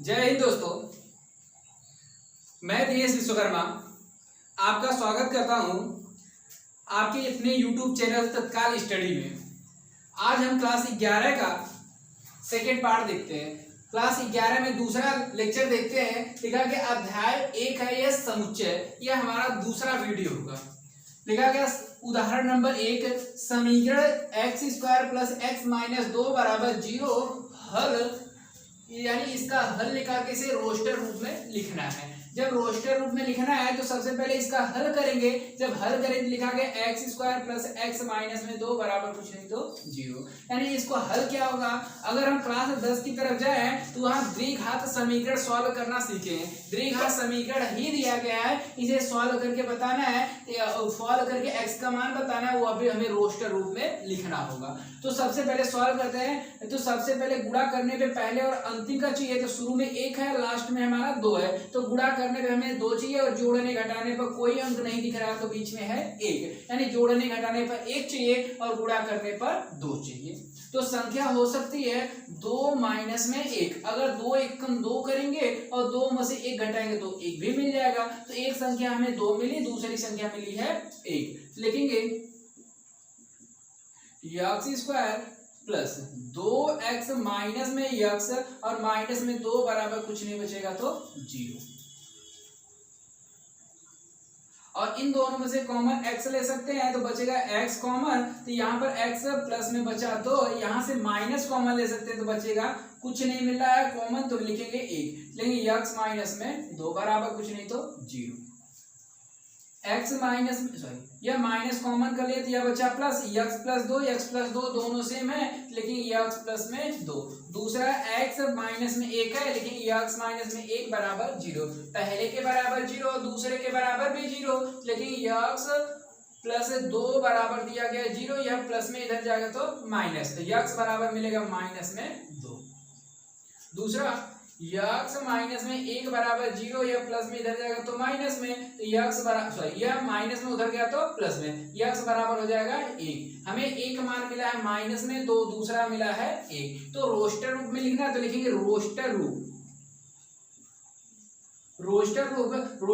जय हिंद दोस्तों, मैं दिनेश विश्वकर्मा आपका स्वागत करता हूं आपके अपने YouTube चैनल तत्काल स्टडी में। आज हम क्लास 11 का सेकेंड पार्ट देखते हैं। क्लास 11 में दूसरा लेक्चर देखते हैं। लिखा गया अध्याय 1 है यह समुच्चय। यह हमारा दूसरा वीडियो होगा। लिखा गया उदाहरण नंबर 1, समीकरण x² प्लस x माइनस 2 बराबर 0 हल, यानी इसका हल निकाल के इसे रोस्टर रूप में लिखना है। जब रोस्टर रूप में लिखना है तो सबसे पहले इसका हल करेंगे। जब हल करेंगे तो लिखा गया x² प्लस x माइनस में 2 बराबर कुछ नहीं तो 0। यानी इसको हल क्या होगा, अगर हम क्लास 10 की तरफ जाए तो वहाँ द्विघात समीकरण सॉल्व करना सीखे हैं। द्विघात समीकरण ही दिया गया है, इसे सॉल्व करके बताना है, सॉल्व करके x का मान बताना है, वो अभी हमें रोस्टर रूप में लिखना होगा। तो सबसे पहले सॉल्व करते हैं। तो सबसे पहले गुणा करने पे पहले और अंतिम का चाहिए, तो शुरू में 1 है, लास्ट में हमारा 2 है। तो गुणा करने पे हमें 2 चाहिए और जोड़ने घटाने पर कोई अंक नहीं दिख रहा, तो बीच में है 1, यानी जोड़ने घटाने पर 1 चाहिए और गुणा करने पर 2 चाहिए। तो संख्या हो सकती है 2 माइनस में 1। अगर 2 1 कम 2 करेंगे और 2 में से 1 घटाएंगे तो 1 भी मिल जाएगा। तो एक संख्या हमें 2 मिली, दूसरी संख्या मिली है 1। लिखेंगे x² प्लस 2x माइनस में x और माइनस में 2 बराबर कुछ नहीं बचेगा तो 0। और इन दोनों में से कॉमन x ले सकते हैं तो बचेगा x कॉमन। तो यहाँ पर x प्लस में बचा, तो यहाँ से माइनस कॉमन ले सकते हैं तो बचेगा कुछ नहीं मिल रहा है कॉमन, तो लिखेंगे 1। लेंगे x माइनस में 2 बराबर कुछ नहीं तो 0। x माइनस में सॉरी यह माइनस कॉमन कर लिए तो यह बचा प्लस, x प्लस 2 दोनों सेम है, लेकिन x प्लस में 2। दूसरा x माइनस में 1 है, लेकिन x माइनस में 1 बराबर 0। पहले के बराबर 0 और दूसरे के बराबर भी 0, लेकिन x प्लस 2 बराबर दिया गया 0, यह प्लस में इधर जाएगा तो माइनस, तो x बराबर मिलेगा माइनस में 2। दूसरा x माइनस में 1 बराबर 0, यह प्लस में इधर जाएगा तो माइनस में, तो x बराबर सॉरी यह माइनस में उधर गया तो प्लस में, x बराबर हो जाएगा 1। हमें एक मान मिला है माइनस में 2, दूसरा मिला है 1। तो रोस्टर रूप में लिखना है तो लिखेंगे रोस्टर रूप।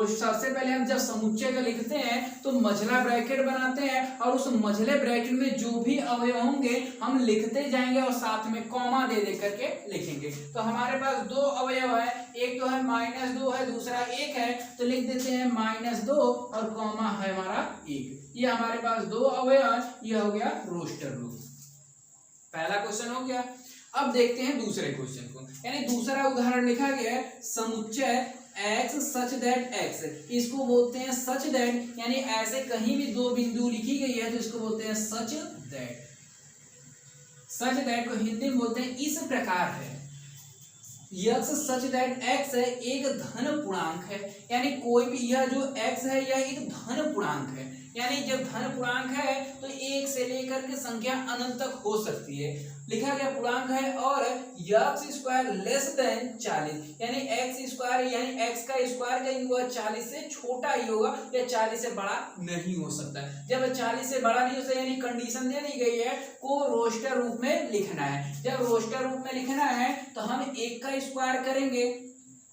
सबसे पहले हम जब समुच्चय का लिखते हैं तो मझला ब्रैकेट बनाते हैं और उस मझले ब्रैकेट में जो भी अवयव होंगे हम लिखते जाएंगे और साथ में कॉमा दे करके लिखेंगे। तो हमारे पास 2 अवयव है, एक तो है -2 है, दूसरा 1 है, तो लिख देते हैं -2 और कॉमा है हमारा 1। ये हमारे पास 2 अवयव, ये हो गया रोस्टर रूप। पहला क्वेश्चन हो गया। अब देखते हैं दूसरे क्वेश्चन को, यानी दूसरा उदाहरण लिखा गया है समुच्चय x सच दैट x। इसको बोलते हैं सच दैट, यानी ऐसे कहीं भी 2 बिंदु लिखी गई है तो इसको बोलते हैं सच दैट। सच दैट को हिंदी में बोलते हैं इस प्रकार है। x सच दैट x है एक धन पूर्णांक है, यानी कोई भी यह जो x है यह एक धन पूर्णांक है, यानी जब धन पूर्णांक है तो 1 से लेकर के संख्या अनंत तक हो सकती है। लिखा गया पूर्णांक है और x² लेस देन 40, यानी x² यानी x का स्क्वायर कहेंगे वह 40 से छोटा ही होगा या 40 से बड़ा नहीं हो सकता। जब 40 से बड़ा नहीं हो सकता यानी कंडीशन दे दी गई है को रोस्टर रूप में लिखना है। जब रोस्टर रूप में लिखना है तो हम 1 का स्क्वायर करेंगे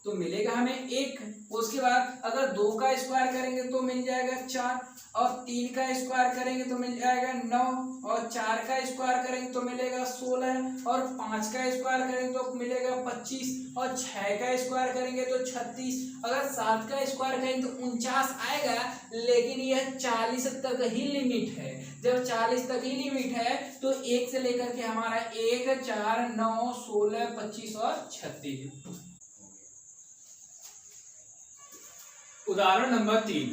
तो मिलेगा हमें 1। उसके बाद अगर 2 का स्क्वायर करेंगे तो मिल जाएगा 4, और 3 का स्क्वायर करेंगे तो मिल जाएगा 9, और 4 का स्क्वायर करेंगे तो मिलेगा 16, और 5 का स्क्वायर करेंगे तो मिलेगा 25, और 6 का स्क्वायर करेंगे तो 36, अगर 7 का स्क्वायर करेंगे तो 49 आएगा। लेकिन यह 40 तक ही लिमिट है। जब 40 तक ही लिमिट है तो 1 से लेकर के हमारा 1, 4, 9, 16, 25 और 36। उदाहरण नंबर 3,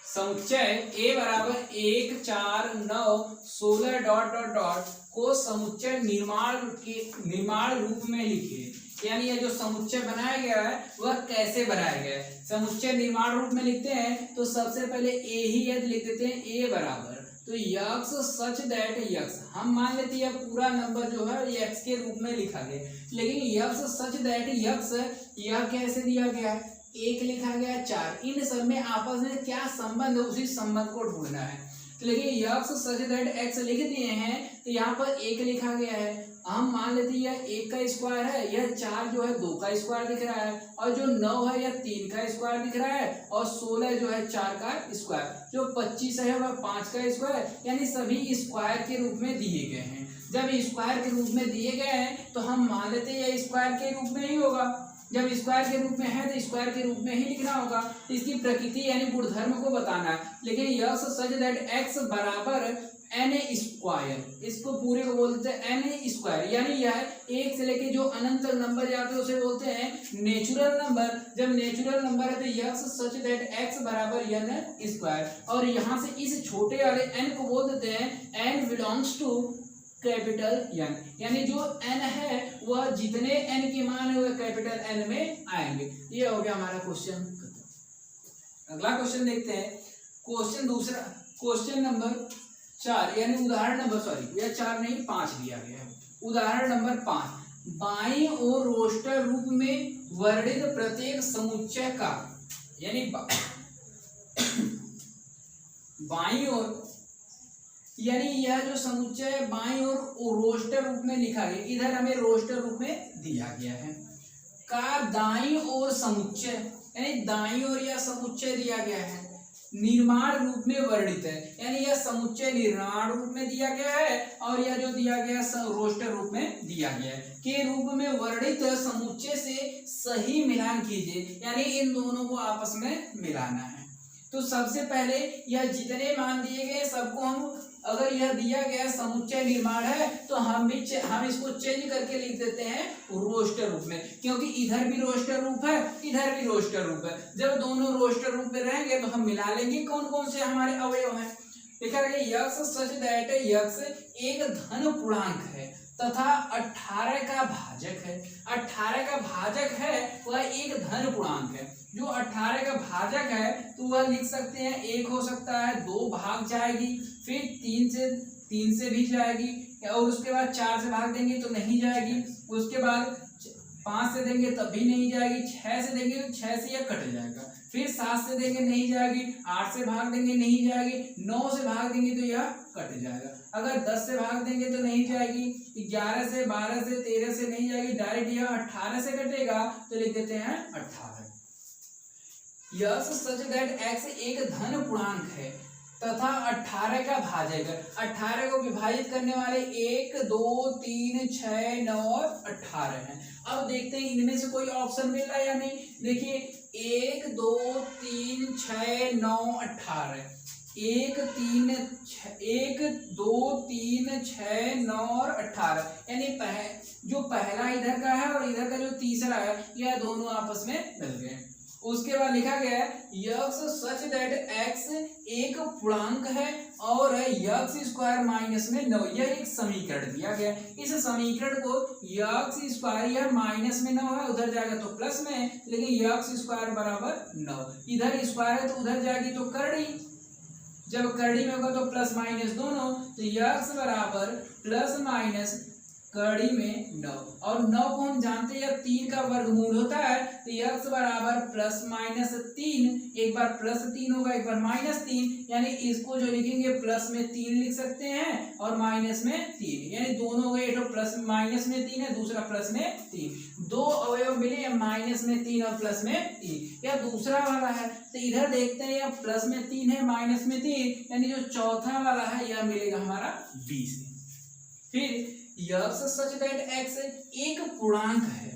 समुच्चय a बराबर 1, 4, 9, 16 डॉट डॉट डॉट को समुच्चय निर्माण रूप में लिखिए। यानी ये जो समुच्चय बनाया गया है वह कैसे बनाया गया है। समुच्चय निर्माण रूप में लिखते हैं तो सबसे पहले a ही यदि लिख देते हैं a बराबर, तो x सच दैट x, हम मान लेते हैं पूरा नंबर जो है ये x के रूप में लिखा गया, लेकिन x सच दैट x यह कैसे दिया गया है, 1 लिखा गया है, 4, इन सब में आपस में क्या संबंध है उसी संबंध को ढूंढना है। तो लेकिन x सच दैट x लिख दिए हैं तो यहाँ पर 1 लिखा गया है हम मान लेते हैं यह 1 का स्क्वायर है, यह 4 जो है 2 का स्क्वायर दिख रहा है, और जो 9 है यह 3 का स्क्वायर दिख रहा है, और 16 जो है 4 का स्क्वायर, जो 25 है वह 5 का स्क्वायर, यानी सभी स्क्वायर के रूप में दिए गए हैं। जब स्क्वायर के रूप में दिए गए हैं तो हम मान लेते हैं यह स्क्वायर के रूप में ही होगा। जब स्क्वायर के रूप में है तो स्क्वायर के रूप में ही लिखना होगा। इसकी प्रकृति यानी गुणधर्म को बताना है। लेकिन यह सच दैट एक्स बराबर एन स्क्वायर, इसको पूरे को बोलते हैं एन स्क्वायर, यानी यह 1 से लेके जो अनंत तक नंबर जाते हैं उसे बोलते हैं नेचुरल नंबर। जब नेचुरल नंबर है तो यह सच दैट एक्स बराबर एन स्क्वायर, और यहाँ से इस छोटे वाले एन को बोल देते हैं n belongs to capital n, यानी जो एन है वह जितने एन के मान है वह कैपिटल एन में आएंगे। ये हो गया हमारा क्वेश्चन। अगला क्वेश्चन देखते हैं। क्वेश्चन दूसरा, क्वेश्चन नंबर 4 यानी उदाहरण नंबर, सॉरी यह 4 नहीं 5 दिया गया है। उदाहरण नंबर 5, बाईं ओर रोस्टर रूप में वर्णित प्रत्येक समुच्चय का, यानी बाईं ओर, यानी यह जो समुच्चय है बाईं ओर रोस्टर रूप में लिखा गया, इधर हमें रोस्टर रूप में दिया गया है, का दाईं ओर समुच्चय, यानी दाईं ओर यह समुच्चय दिया गया है, निर्माण रूप में वर्णित है, यानी यह समुच्चय निर्माण रूप में दिया गया है, और यह जो दिया गया रोस्टर रूप में दिया गया है, के रूप में वर्णित समुच्चय से सही मिलान कीजिए, यानी इन दोनों को आपस में मिलाना है। तो सबसे पहले यह जितने मान दिए गए सबको हम, अगर यह दिया गया समुच्चय निर्माण है तो हम इसको चेंज करके लिख देते हैं रोस्टर रूप में, क्योंकि इधर भी रोस्टर रूप है इधर भी रोस्टर रूप है। जब दोनों रोस्टर रूप में रहेंगे तो हम मिला लेंगे कौन कौन से हमारे अवयव हैं। लिखा गया यक्स सच दैट यक्स एक धन पूर्णांक है तथा 18 का भाजक है। 18 का भाजक है वह एक धन पूर्णांक है। जो 18 का भाजक है तो वह लिख सकते हैं 1 हो सकता है, 2 भाग जाएगी, फिर 3 से भी जाएगी, और उसके बाद 4 से भाग देंगे तो नहीं जाएगी, उसके बाद 5 से देंगे तब भी नहीं जाएगी, 6 से देंगे तो 6 से यह कट जाएगा, फिर 7 से देंगे नहीं जाएगी, 8 से भाग देंगे नहीं जाएगी, 9 से भाग देंगे तो यह कट जाएगा, अगर 10 से भाग देंगे तो नहीं जाएगी, 11 से 12 से 13 से नहीं जाएगी, डायरेक्ट यह 18 से कटेगा तो लिख देते हैं 18। यह सच दैट एक्स एक धन पूर्णांक है तथा 18 का भाजक है। 18 को विभाजित करने वाले 1 2 3 6 9 और 18 हैं। अब देखते हैं इनमें से कोई ऑप्शन मिल रहा है या नहीं। देखिए 1 2 3 6 9 18, 1 2 3 6 9 और 18, यानी जो पहला इधर का है और इधर का जो तीसरा है यह दोनों आपस में मिल गए। उसके बाद लिखा गया है यक्स सच दैट एक्स एक पूर्णांक है और यक्स स्क्वायर माइनस में 9, यह एक समीकरण दिया गया है। इस समीकरण को यक्स स्क्वायर, यह माइनस में 9 है, उधर जाएगा तो प्लस में, लेकिन यक्स स्क्वायर बराबर 9, इधर स्क्वायर है तो उधर जाएगी तो करड़ी, जब करड़ी में होगा तो प्लस माइनस दोनों, तो यक्स बराबर प्लस माइनस कड़ी में 9, और 9 को हम जानते हैं 3 का वर्गमूल होता है, तो यक्स बराबर प्लस माइनस 3, एक बार प्लस 3 होगा एक बार माइनस 3, यानी इसको जो लिखेंगे प्लस में 3 लिख सकते हैं और माइनस में 3, यानी दोनों हो गए, एक प्लस माइनस में 3 है, दूसरा प्लस में 3, दो अवयव मिले माइनस में 3 और प्लस में 3। यह दूसरा वाला है, तो इधर देखते हैं यह प्लस में 3 है माइनस में 3, यानी जो चौथा वाला है यह मिलेगा हमारा 20। फिर यक्स सच दैट एक्स एक पूर्णांक है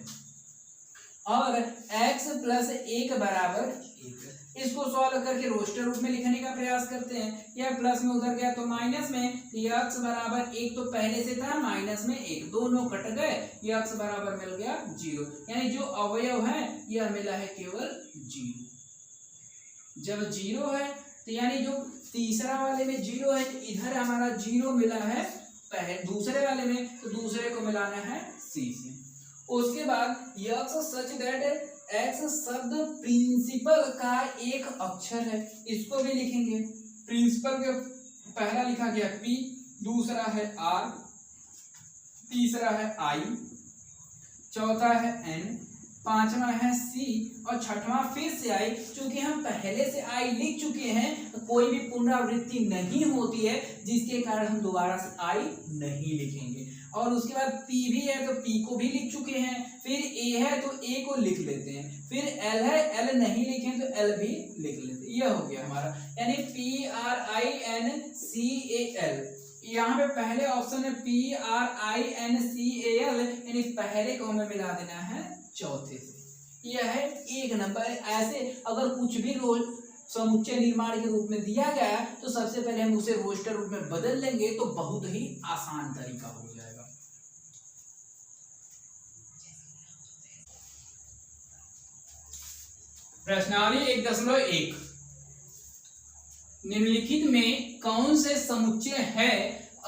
और x प्लस 1 बराबर 1, इसको सॉल्व करके रोस्टर रूप में लिखने का प्रयास करते हैं। यह प्लस में उधर गया तो माइनस में, यक्स बराबर 1 तो पहले से था, माइनस में 1, दोनों कट गए, यक्स बराबर मिल गया 0, यानी जो अवयव है यह मिला है केवल 0। जब 0 है तो यानी जो तीसरा वाले में 0 है, इधर हमारा 0 मिला है दूसरे वाले में, तो दूसरे को मिलाना है सी से। उसके बाद यक्स सच दैट एक्स शब्द प्रिंसिपल का एक अक्षर है, इसको भी लिखेंगे। प्रिंसिपल के पहला लिखा गया पी, दूसरा है आर, तीसरा है आई, चौथा है एन, पांचवा है सी और छठवां फिर से आई। चूंकि हम पहले से आई लिख चुके हैं तो कोई भी पुनरावृत्ति नहीं होती है, जिसके कारण हम दोबारा से आई नहीं लिखेंगे। और उसके बाद P भी है तो P को भी लिख चुके हैं, फिर A है तो A को लिख लेते हैं, फिर L है L नहीं लिखे तो L भी लिख लेते हैं। यह हो गया हमारा, यानी PRINCAL। यहाँ पे पहले ऑप्शन में PRINCAL, यानी पहले को हमें मिला देना है चौथे से। यह है 1 नंबर। ऐसे अगर कुछ भी रोज समुच्चय निर्माण के रूप में दिया गया तो सबसे पहले हम उसे रोस्टर रूप में बदल लेंगे तो बहुत ही आसान तरीका हो जाएगा। प्रश्नावली 1.1 निम्नलिखित में कौन से समुच्चय है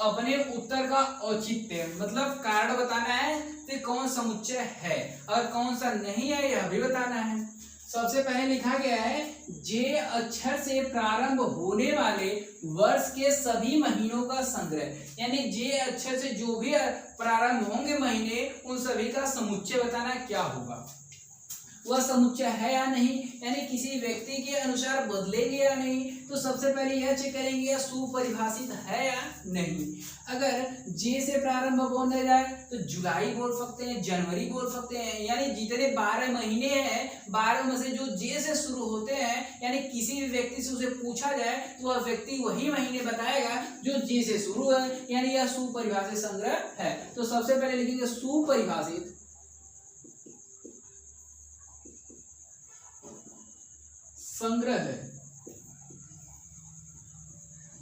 अपने उत्तर का औचित्य, मतलब कारण बताना है कि कौन समुच्चय है और कौन सा नहीं है यह भी बताना है। सबसे पहले लिखा गया है जे अक्षर से प्रारंभ होने वाले वर्ष के सभी महीनों का संग्रह, यानी जे अक्षर से जो भी प्रारंभ होंगे महीने उन सभी का समुच्चय बताना क्या होगा, वह समुच्चय है या नहीं, यानी किसी व्यक्ति के अनुसार बदलेंगे या नहीं। तो सबसे पहले यह चेक करेंगे यह सुपरिभाषित है या नहीं। अगर जे से प्रारंभ होने जाए तो जुलाई बोल सकते हैं, जनवरी बोल सकते हैं, यानी जितने 12 महीने हैं 12 में से जो जे से शुरू होते हैं, यानी किसी भी व्यक्ति से उसे पूछा जाए तो वह व्यक्ति वही महीने बताएगा जो जे से शुरू है, यानी यह सुपरिभाषित संग्रह है। तो सबसे पहले लिखेंगे सुपरिभाषित संग्रह है।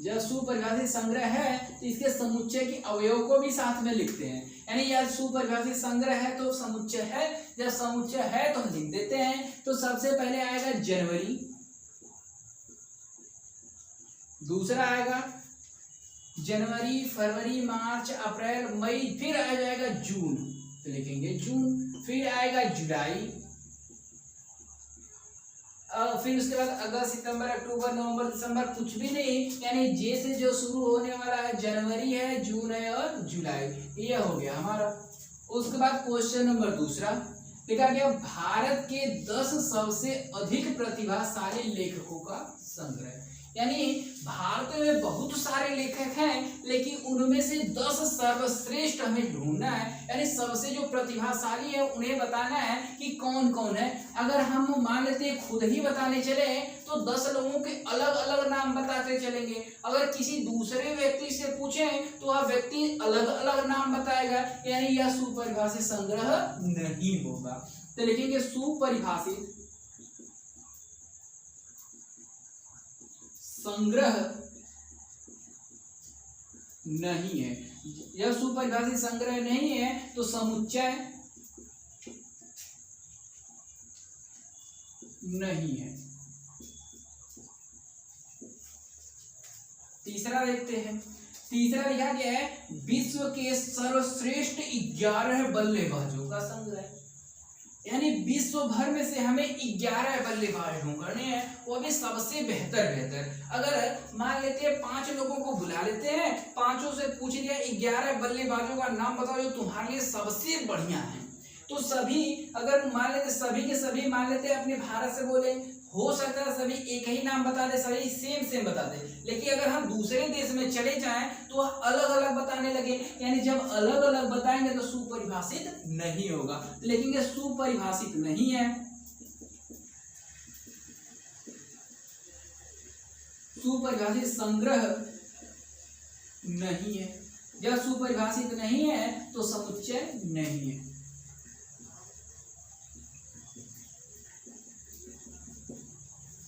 जब सुपरिभाषित संग्रह है तो इसके समुच्चय के अवयव को भी साथ में लिखते हैं, यानी यह सुपरिभाषित संग्रह है तो समुच्चय है, जब समुच्चय है तो लिख देते हैं। तो सबसे पहले आएगा जनवरी, दूसरा आएगा जनवरी, फरवरी, मार्च, अप्रैल, मई, फिर आ जाएगा जून, तो लिखेंगे जून, फिर आएगा जुलाई, फिर उसके बाद अगस्त, सितंबर, अक्टूबर, नवंबर, दिसंबर कुछ भी नहीं, यानी जे से जो शुरू होने वाला है जनवरी है, जून है और जुलाई, ये हो गया हमारा। उसके बाद क्वेश्चन नंबर दूसरा लिखा गया भारत के 10 सबसे अधिक प्रतिभाशाली लेखकों का संग्रह, यानी भारत में बहुत सारे लेखक हैं लेकिन उनमें से 10 सर्वश्रेष्ठ हमें ढूंढना है, यानी सबसे जो प्रतिभाशाली है उन्हें बताना है कि कौन कौन है। अगर हम मान लेते हैं खुद ही बताने चले तो 10 लोगों के अलग अलग नाम बताते चलेंगे, अगर किसी दूसरे व्यक्ति से पूछें तो वह व्यक्ति अलग अलग नाम बताएगा, यानी यह सुपरिभाषित संग्रह नहीं होगा। तो लिखेंगे सुपरिभाषित संग्रह नहीं है। यह सुपरिभाषित संग्रह नहीं है तो समुच्चय नहीं है। तीसरा देखते हैं, तीसरा लिखा गया है विश्व के सर्वश्रेष्ठ 11 बल्लेबाजों का संग्रह, यानी विश्व भर में से हमें 11 बल्लेबाज ढूंढने हैं, वो भी सबसे बेहतर। अगर मान लेते हैं 5 लोगों को बुला लेते हैं, 5 से पूछ लिया 11 बल्लेबाजों का नाम बताओ जो तुम्हारे लिए सबसे बढ़िया है, तो सभी अगर मान लेते सभी के सभी मान लेते हैं अपने भारत से बोले, हो सकता है सभी एक ही नाम बता दे, सभी सेम बता दे, लेकिन अगर हम दूसरे देश में चले जाएं तो अलग अलग बताने लगे, यानी जब अलग अलग बताएंगे तो सुपरिभाषित नहीं होगा, लेकिन ये सुपरिभाषित नहीं है। सुपरिभाषित संग्रह नहीं है, जब सुपरिभाषित नहीं है तो समुच्चय नहीं है।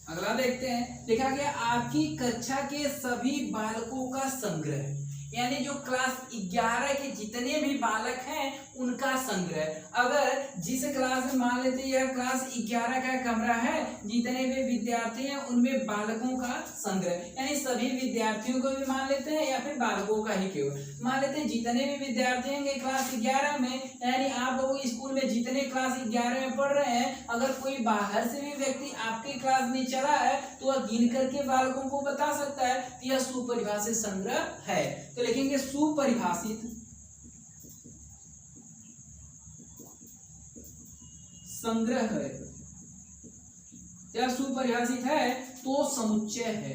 अगला देखते हैं, लिखा गया आपकी कक्षा के सभी बालकों का संग्रह, यानी जो क्लास 11 के जितने भी बालक हैं उनका संग्रह। अगर जिस क्लास में मान लेते हैं यह क्लास 11 का कमरा है, जितने भी विद्यार्थी हैं उनमें बालकों का संग्रह, यानी सभी विद्यार्थियों को भी मान लेते हैं या फिर बालकों का ही केवल मान लेते हैं, जितने भी विद्यार्थी होंगे क्लास 11 में, यानी आप लोग स्कूल में जितने क्लास 11 में पढ़ रहे हैं, अगर कोई बाहर से भी व्यक्ति आपके क्लास में चला है तो वह गिन करके बालकों को बता सकता है कि यह सुपरिभाषित संग्रह है। तो लिखेंगे सुपरिभाषित संग्रह है, जब सुपरिभाषित है तो समुच्चय है।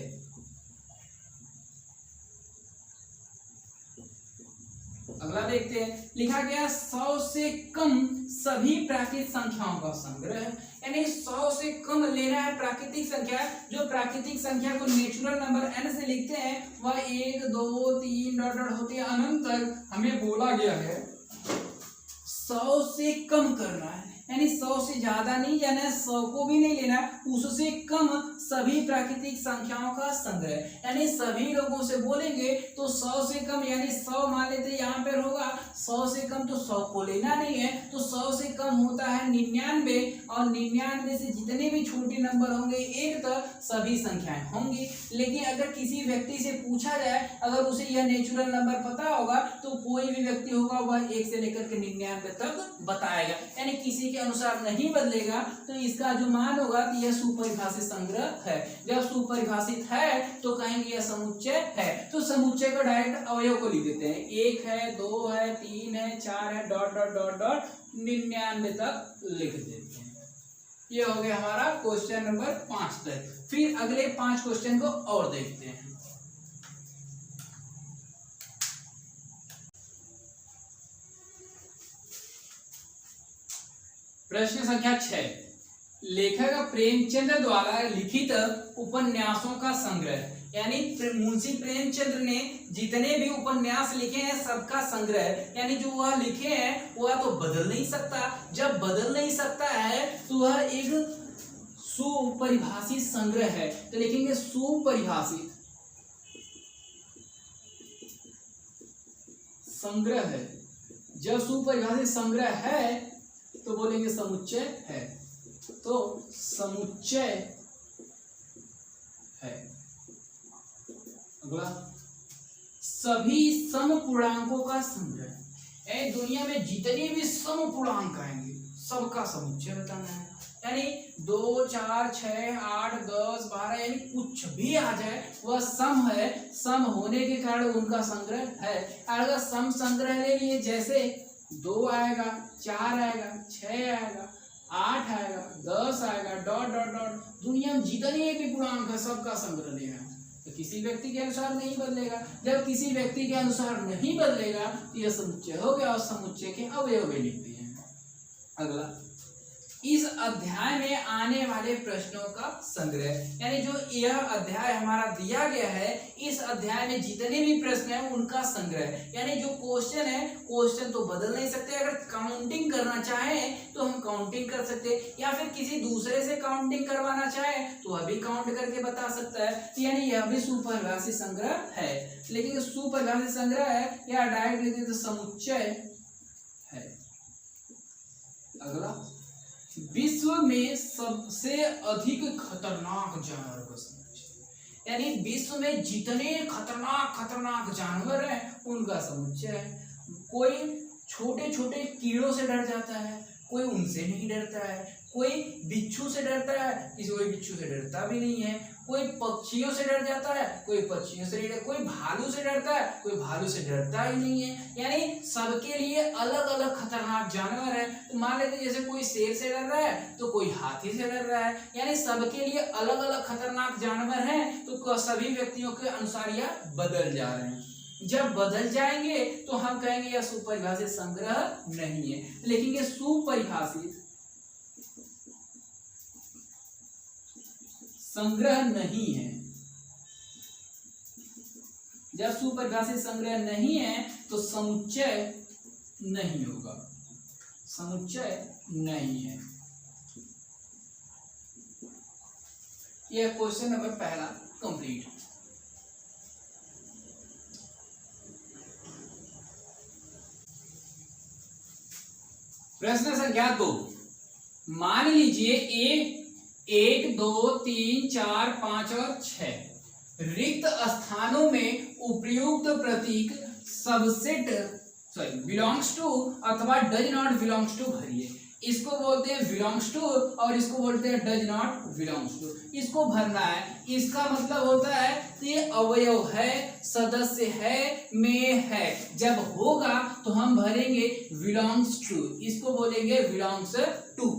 अगला देखते हैं, लिखा गया 100 से कम सभी प्राकृतिक संख्याओं का संग्रह है। यानी 100 से कम लेना है प्राकृतिक संख्या। जो प्राकृतिक संख्या को नेचुरल नंबर n से लिखते हैं वह 1 2 3 डॉट डॉट होती है अनंत तक। हमें बोला गया है 100 से कम करना है, यानी 100 से ज्यादा नहीं जाना है, 100 को भी नहीं लेना है, उससे कम सभी प्राकृतिक संख्याओं का संग्रह। यानी सभी लोगों से बोलेंगे तो 100 से कम, यानी 100 मान लेते यहाँ पर होगा 100 से कम, तो 100 को लेना नहीं है, तो 100 से कम होता है 99, और 99 से जितने भी छोटे नंबर होंगे 1 तक सभी संख्याएं होंगी। लेकिन अगर किसी व्यक्ति से पूछा जाए, अगर उसे यह नेचुरल नंबर पता होगा तो कोई भी व्यक्ति होगा वह 1 से लेकर के 99 तक बताएगा, यानी किसी के अनुसार नहीं बदलेगा। तो इसका जो मान होगा तो यह सुपरिभाषित संग्रह है। जब सुपरिभाषित है तो कहेंगे यह समुच्चय है। तो समुच्चय को डायरेक्ट अवयव को लिख देते हैं, 1 है 2 है 3 है 4 है डॉट डॉट डॉट डॉट 99 तक लिख देते हैं। ये हो गया हमारा क्वेश्चन नंबर 5 तक। फिर अगले 5 क्वेश्चन को और देखते हैं। प्रश्न संख्या 6, लेखक प्रेमचंद्र द्वारा लिखित उपन्यासों का संग्रह। यानी मुंशी प्रेमचंद्र ने जितने भी उपन्यास लिखे हैं सबका संग्रह, यानी जो वह लिखे हैं वह तो बदल नहीं सकता। जब बदल नहीं सकता है तो वह एक सुपरिभाषित संग्रह है। तो लिखेंगे सुपरिभाषित संग्रह है। जब सुपरिभाषित संग्रह है तो बोलेंगे समुच्चय है। तो समुच्चय है। अगला, सभी समपूर्णांकों का संग्रह। दुनिया में जितने भी समपूर्णांक आएंगे सबका समुच्चय बताना है। यानी 2 4 6 8 10 12, यानी कुछ भी आ जाए वह सम है। सम होने के कारण उनका संग्रह है। अगर सम संग्रह ले लिए, जैसे 2 आएगा 4 आएगा 6 आएगा 8 आएगा 10 आएगा डॉट डॉट डॉट, दुनिया में जितने भी पूर्णांक है सबका संग्रह लेना है। तो किसी व्यक्ति के अनुसार नहीं बदलेगा। जब किसी व्यक्ति के अनुसार नहीं बदलेगा तो यह समुच्चय हो गया, और समुच्चय के अवयव भी लिखते हैं। अगला, इस अध्याय में आने वाले प्रश्नों का संग्रह। यानी जो यह अध्याय हमारा दिया गया है, इस अध्याय में जितने भी प्रश्न हैं उनका संग्रह। यानी जो क्वेश्चन है, क्वेश्चन तो बदल नहीं सकते। अगर काउंटिंग करना चाहें तो हम काउंटिंग कर सकते, या फिर किसी दूसरे से काउंटिंग करवाना चाहे तो वह भी काउंट करके बता सकता है। यानी यह भी सुपरिभाषित संग्रह है। लेकिन सुपरिभाषित संग्रह है या डायरेक्ट लिखते तो समुच्चय है। अगला, विश्व में सबसे अधिक खतरनाक जानवर का समुच्चय। यानी विश्व में जितने खतरनाक जानवर हैं उनका समुच्चय है। कोई छोटे छोटे कीड़ों से डर जाता है, कोई उनसे नहीं डरता है। कोई बिच्छू से डरता है, कोई बिच्छू से डरता भी नहीं है। कोई पक्षियों से डर जाता है, कोई पक्षियों से नहीं डरता। कोई भालू से डरता है, कोई भालू से डरता ही नहीं है। यानी सबके लिए अलग अलग खतरनाक जानवर है। तो मान लेते जैसे कोई शेर से डर रहा है तो कोई हाथी से डर रहा है। यानी सबके लिए अलग अलग खतरनाक जानवर हैं। तो सभी व्यक्तियों के अनुसार यह बदल जा रहे हैं। जब बदल जाएंगे तो हम कहेंगे यह सुपरिभाषित संग्रह नहीं है। लिखेंगे सुपरिभाषित संग्रह नहीं है। जब सुपरिभाषित संग्रह नहीं है तो समुच्चय नहीं होगा, समुच्चय नहीं है। यह क्वेश्चन नंबर पहला कंप्लीट। प्रश्न संख्या 2, मान लीजिए 1 2 3 4 5 और 6 रिक्त स्थानों में उपयुक्त प्रतीक सबसेट बिलोंग्स टू अथवा डज नॉट बिलोंग्स टू भरिए। इसको बोलते हैं बिलोंग्स टू और इसको बोलते हैं डज नॉट बिलोंग्स टू। इसको भरना है। इसका मतलब होता है ये अवयव है, सदस्य है, में है। जब होगा तो हम भरेंगे बिलोंग्स टू, इसको बोलेंगे बिलोंग्स टू।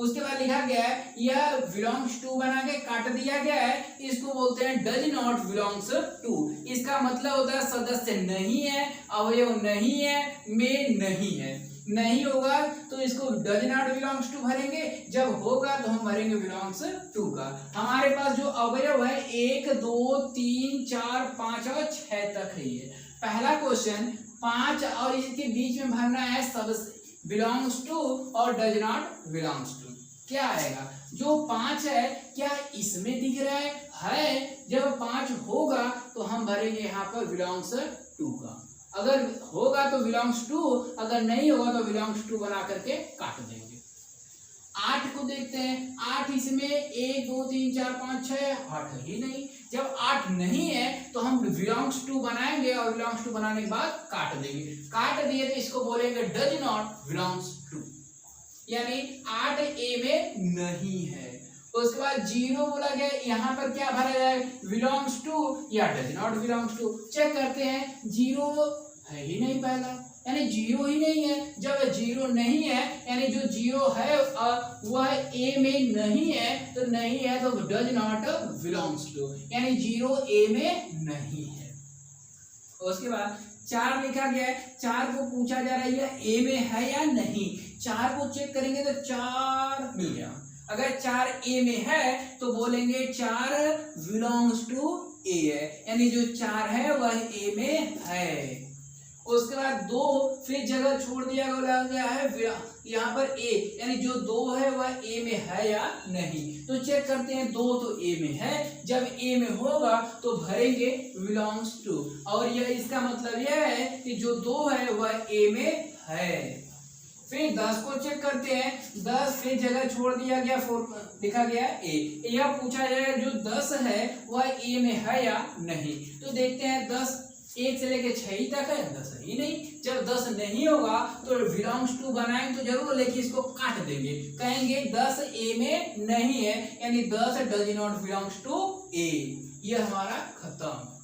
उसके बाद लिखा गया है यह बिलोंग्स टू बना के काट दिया गया है, इसको बोलते हैं डज नॉट बिलोंग्स टू। इसका मतलब होता है सदस्य नहीं है, अवयव नहीं है, में नहीं है। नहीं होगा तो इसको डज नॉट बिलोंग्स टू भरेंगे, जब होगा तो हम भरेंगे बिलोंग्स टू का। हमारे पास जो अवयव है 1 2 3 4 5 और 6 तक है। ये पहला क्वेश्चन 5 और इसके बीच में भरना है सदस्य बिलोंग्स टू और डज नॉट बिलोंग्स टू। क्या आएगा? जो 5 है क्या इसमें दिख रहा है? जब 5 होगा तो हम भरेंगे यहाँ पर बिलोंग्स टू का। अगर होगा तो बिलोंग्स टू, अगर नहीं होगा तो बिलोंग्स टू बना करके काट देंगे। 8 को देखते हैं। 8 इसमें 1 2 3 4 5 6 8 ही नहीं। जब 8 नहीं है तो हम बिलोंग्स टू बनाएंगे और बिलोंग्स टू बनाने के बाद काट देंगे। काट दिए तो इसको बोलेंगे डज नॉट बिलोंग्स टू, यानी 8 ए में नहीं है। उसके बाद 0 बोला गया, यहाँ पर क्या भरा जाए? बिलोंग्स टू या does not belongs to. Check करते हैं, 0 है ही नहीं पहला, यानी 0 ही नहीं है। जब 0 नहीं है यानी जो 0 है वह ए में नहीं है, तो नहीं है तो डज नॉट बिलोंग्स टू, यानी 0 ए में नहीं है। उसके बाद 4 लिखा गया है। 4 को पूछा जा रहा है यह ए में है या नहीं। 4 को चेक करेंगे तो 4 मिल गया। अगर 4 ए में है तो बोलेंगे 4 बिलोंग्स टू ए है, यानी जो 4 है वह ए में है। उसके बाद 2 फिर जगह छोड़ दिया गया है यहाँ पर ए, यानी जो 2 है वह ए में है या नहीं। तो चेक करते हैं, 2 तो ए में है, जब ए में होगा तो भरेंगे बिलोंग्स टू। और यह इसका मतलब यह है कि जो 2 है वह ए में है। फिर 10 को चेक करते हैं। 10 फिर जगह छोड़ दिया गया, लिखा गया ए। यह पूछा जाए जो 10 है वह ए में है या नहीं। तो देखते हैं 10 1 से लेके 6 तक है, 10 ही नहीं। जब 10 नहीं होगा तो बिलोंग्स टू बनाएंगे तो जरूर, लेकिन इसको काट देंगे। कहेंगे 10 ए में नहीं है, यानी 10 डज नॉट बिलोंग्स टू ए। यह हमारा खत्म।